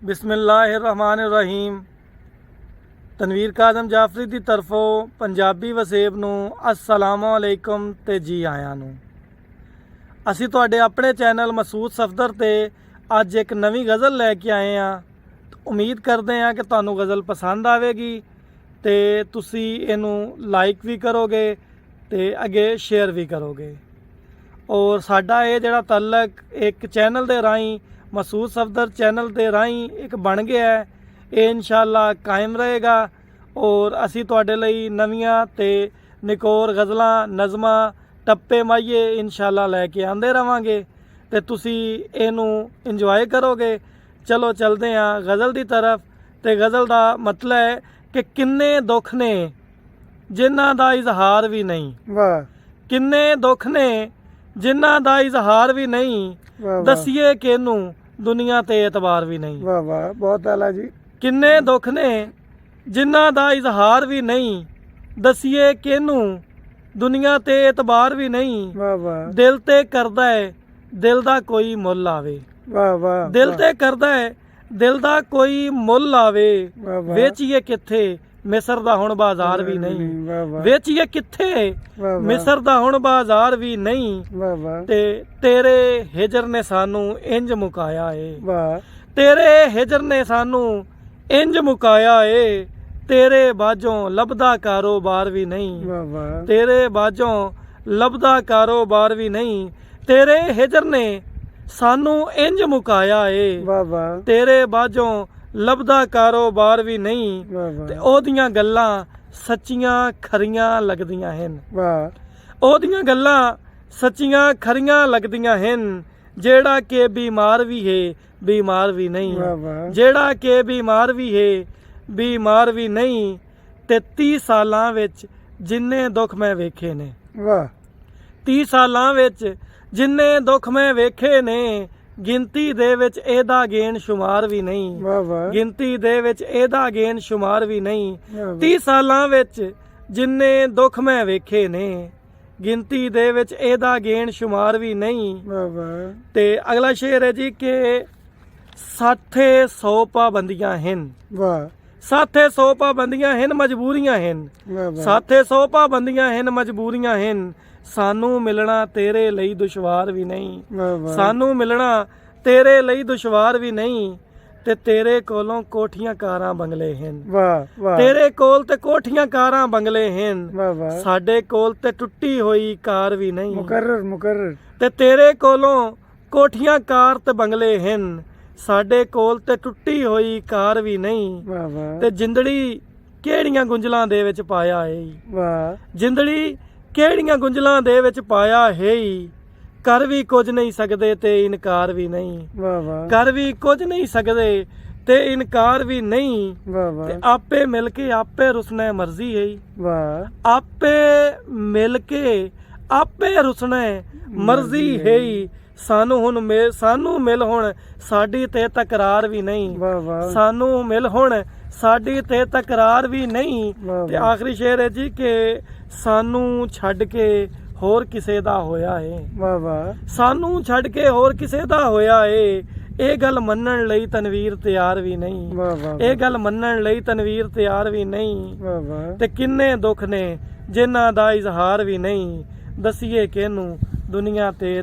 बिस्मिल्लाहिर्रहमानिर्रहीम। तनवीर काज़म जाफरी की तरफों पंजाबी वसेब नूं अस्सलामु अलैकुम ते जी आयां नूं। असी तुहाडे अपने चैनल मसूद सफदर ते अज एक नवी गज़ल लैके आए हैं। उम्मीद करते हैं कि तुहानूं गज़ल पसंद आवेगी ते तुसी इनू लाइक भी करोगे ते अगे शेयर भी करोगे। और साडा ये जिहड़ा तलक एक चैनल दे राहीं मसूद सफदर चैनल दे राहीं एक बन गया है, ये इंशाअल्लाह कायम रहेगा। और असी तुहाडे लई नवीआं ते निकोर गज़लां नज़मां टप्पे माहिए इंशाअल्लाह लैके आंदे रवांगे ते तुसी इनू इंजॉय करोगे। चलो चलते हैं गज़ल की तरफ। ते गज़ल का मतलब है कि किन्ने दुख ने जिन्हां दा इजहार भी नहीं, वाह किन्ने दुख ने जिन्हां दा इजहार भी नहीं, वाह दसिए किनू दुनिया ते एतबार भी नहीं। वाह वाह बहुत आला जी। किन्ने दुख ने जिन्हां दा इजहार भी नहीं, दसिए किनू दुनिया ते एतबार भी नहीं। वाह वाह दिल ते करदा है दिल दा कोई मुੱਲ आवे, वाह वाह दिल ते करदा है दिल दा कोई मुੱਲ आवे। वाह वाह वेचिए किथे मिस्र दा हुण बाजार भी नहीं, वाह वाह वेचिए किथे वाह मिस्र दा हुण बाजार भी नहीं। वाह वाह ते तेरे हिजर ने सानू इंज मुकाया है, वाह तेरे हिजर ने सानू इंज मुकाया है। तेरे बाजों लभदा कारोबार भी नहीं, वाह वाह तेरे बाजों लभदा कारोबार भी नहीं। तेरे हिजर ने सानू इंज मुकाया है, वाह वाह तेरे बाजों लभदा कारोबार भी नहीं। वाह ते वाह ओदियां गल्लां सच्चियां खरियां लगदियां हन, वाह ओदियां गल्लां सच्चियां खरियां लगदियां हन। जेड़ा के बीमार भी है बीमार भी नहीं, वाह वाह जेड़ा के बीमार भी है बीमार भी नहीं। ते 30 सालां विच जिन्ने दुख मैं वेखे ने, वाह 30 सालां विच जिन्ने दुख मैं वेखे ने, गिनती दे विच एदा गेन शुमार भी नहीं, वाह वाह गिनती दे विच एदा गेन शुमार भी नहीं। वाह 30 सालां विच जिन्ने दुख मैं वेखे ने, गिनती दे विच एदा गेन शुमार भी नहीं। वाह ते अगला शेर है जी के साथे 100 पाबंदियां हन, वाह साथे 100 पाबंदियां हन मजबूरियां हन, वाह साथे 100 पाबंदियां हन मजबूरियां हन। सानू मिलना तेरे ਲਈ दुश्वार भी नहीं, वाह सानू मिलना तेरे ਲਈ दुश्वार भी नहीं। ते तेरे कोलों कोठियां कारां बंगले हन, वाह वाह तेरे कोल ते कोठियां कारां बंगले हन। वाह वाह साडे कोल ते टुੱਟੀ होई कार भी नहीं, मुकर्रर मुकर्रर ते तेरे कोलों कोठियां कार ते बंगले हन। साडे कोल ते टुੱਟੀ होई कार भी नहीं। वाह वाह ते जिंदड़ी ਕਿਹੜੀਆਂ ਗੁੰਝਲਾਂ ਦੇ ਵਿੱਚ ਪਾਇਆ ਏ, वाह ਜਿੰਦੜੀ ਕਿਹੜੀਆਂ ਗੁੰਝਲਾਂ ਦੇ ਵਿੱਚ ਪਾਇਆ ਹੈ। ਕਰ ਵੀ ਕੁਝ ਨਹੀਂ ਸਕਦੇ ਤੇ ਇਨਕਾਰ ਵੀ ਨਹੀਂ, वाह वाह ਕਰ ਵੀ ਕੁਝ ਨਹੀਂ ਸਕਦੇ ਤੇ ਇਨਕਾਰ ਵੀ ਨਹੀਂ। वाह ਤੇ वाह ਆਪੇ ਮਿਲ ਕੇ ਆਪੇ ਰੁਸਨਾ ਮਰਜ਼ੀ ਹੈ, वाह ਆਪੇ ਮਿਲ ਕੇ ਆਪੇ ਰੁਸਨਾ ਮਰਜ਼ੀ ਹੈ। ਸਾਨੂੰ ਮਿਲ ਹੁਣ ਸਾਡੀ ਤੇ ਤਕਰਾਰ ਵੀ ਨਹੀਂ, वाह वाह ਸਾਨੂੰ ਮਿਲ ਹੁਣ ਸਾਡੀ ਤੇ ਤਕਰਾਰ ਵੀ ਨਹੀਂ। वाह ਤੇ ਆਖਰੀ ਸ਼ੇਰ ਹੈ ਜੀ ਕਿ ਸਾਨੂੰ ਛੱਡ ਕੇ ਹੋਰ ਕਿਸੇ ਦਾ ਹੋਇਆ ਏ, वाह वाह ਸਾਨੂੰ ਛੱਡ ਕੇ ਹੋਰ ਕਿਸੇ ਦਾ ਹੋਇਆ ਏ। ਇਹ ਗੱਲ ਮੰਨਣ ਲਈ ਤਨਵੀਰ ਤਿਆਰ ਵੀ ਨਹੀਂ, वाह वाह ਇਹ ਗੱਲ ਮੰਨਣ ਲਈ ਤਨਵੀਰ ਤਿਆਰ ਵੀ ਨਹੀਂ। वाह वाह ਤੇ ਕਿੰਨੇ ਦੁੱਖ ਨੇ ਜਿਨ੍ਹਾਂ ਦਾ ਇਜ਼ਹਾਰ ਵੀ ਨਹੀਂ, ਦਸੀਏ ਕਿਹਨੂੰ ਦੁਨੀਆ ਤੇ